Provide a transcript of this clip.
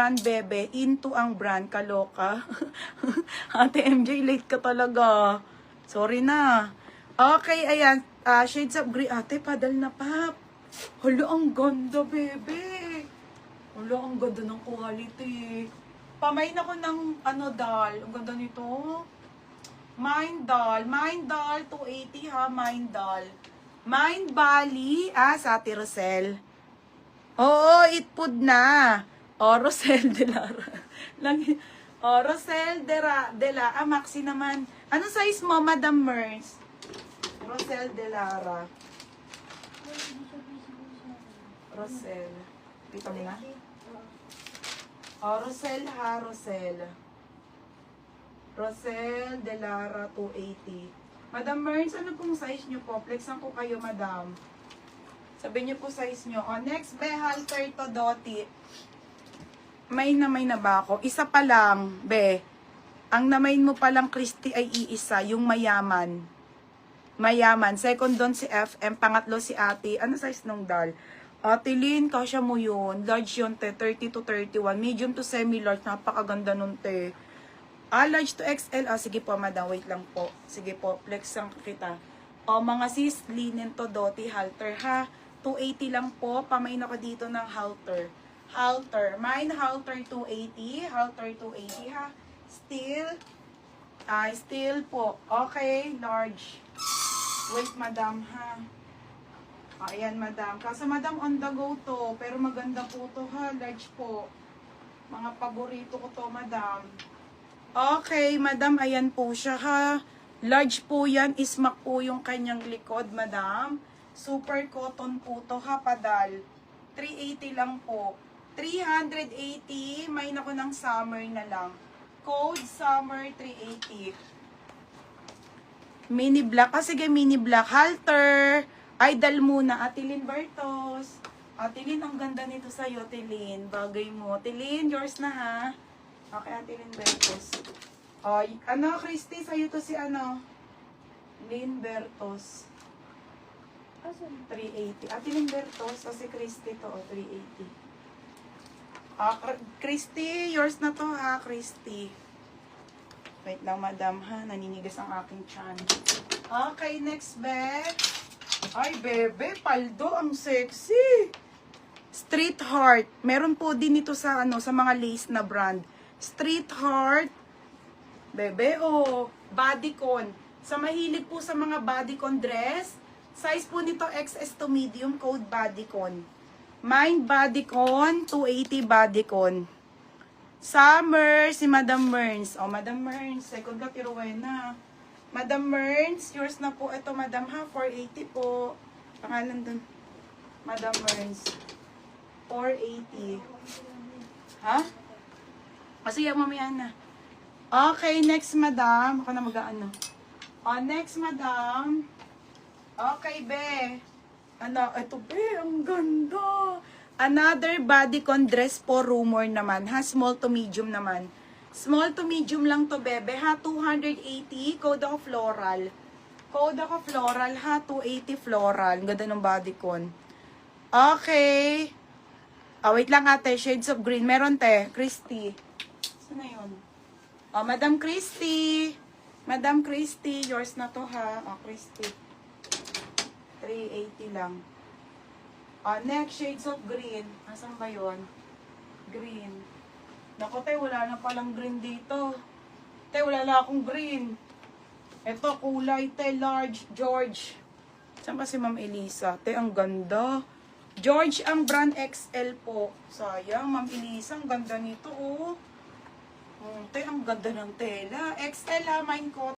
brand, bebe. Into ang brand. Kaloka. Ate MJ, late ka talaga. Sorry na. Okay, ayan. Shades of green. Ate, padal na pap. Hala, ang ganda, bebe. Hala, ang ganda ng quality. Pamain ako ng doll. Ang ganda nito. Mind doll. Mind doll, 280 ha. Mind doll. Mind Bali. Sa Ate Rosel. Oo, itpud na. Rosel de Lara. Rosel de la. Maxi naman. Ano size mo, Madam Mers? Rosel de Lara. Rosel. Kita mo na? Rosel ha, Rosel. Rosel de Lara 280. Madam Mers, ano pong size nyo po? Flexan ko kayo, madam. Sabihin niyo po size nyo. Next, be, halter to, Doti. May na ba ako? Isa pa lang, be. Ang namain mo palang, Christy, ay iisa. Yung mayaman. Mayaman. Second doon si FM. Pangatlo si Ate. Ano size nung doll? Ate Lynn, kasya mo yun. Large yun, te. 30 to 31. Medium to semi-large. Napakaganda nun, te. Large to XL. Sige po, madam. Wait lang po. Sige po, flex ang kita. Mga sis, linen to, Doti, halter, ha. 280 lang po. Pamain ako dito ng halter. Halter. Mine halter 280. Halter 280, ha. Steel. Steel po. Okay, large. Wait, madam, ha. Ayan, madam. Kasi madam, on the go to. Pero maganda po to, ha. Large po. Mga paborito ko to, madam. Okay, madam. Ayan po siya, ha. Large po yan. Ismak po yung kanyang likod, madam. Super cotton po to, ha, padal. 380 lang po. 380. May ako ng summer na lang. Code summer 380. Mini black. Sige, mini black. Halter. Idol muna. Atilin Bertos. Atilin, ang ganda nito sa'yo, Atilin. Bagay mo. Atilin, yours na, ha. Okay, Atilin Bertos. Christy, sa'yo to si Lynn Bertos. 380. Atilin Bertos. Si Christy to, 380. Christy, yours na to, ha, Christy. Wait lang, madam, ha. Naninigas ang aking chan. Okay, next, be. Ay, bebe, paldo, ang sexy. Street Heart. Meron po din ito sa sa mga lace na brand. Street Heart. Bebe, bodycon. Sa mahilig po sa mga bodycon dress, size po nito XS to medium, code bodycon. Mine bodycon, 280 bodycon. Summer, si Madam Merns. Madam Merns, second ka, Tiruena. Madam Merns, yours na po. Ito, madam, ha, 480 po. Pangalan dun. Madam Merns. 480. Ha? Kasi mamaya na. Okay, next, madam. Ako na mag-ano. Next, madam. Okay, be. Ito, be, ang ganda. Another bodycon dress po, rumor naman, ha? Small to medium naman. Small to medium lang to, bebe, ha? 280. Code ako floral. Code ako floral, ha? 280 floral. Ganda ng bodycon. Okay. Wait lang, ate. Shades of green. Meron, te. Christy. Saan na yun? Madam Christy. Madam Christy. Yours na to, ha? Christy. 380 lang. Next, shades of green. Asan ba yun? Green. Naku, te, wala na palang green dito. Te, wala na akong green. Ito, kulay, te, large, George. Saan ba si Ma'am Elisa? Te, ang ganda. George, ang brand XL po. Sayang, Ma'am Elisa, ang ganda nito, oh. Te, ang ganda ng tela. XL, ha, mine ko.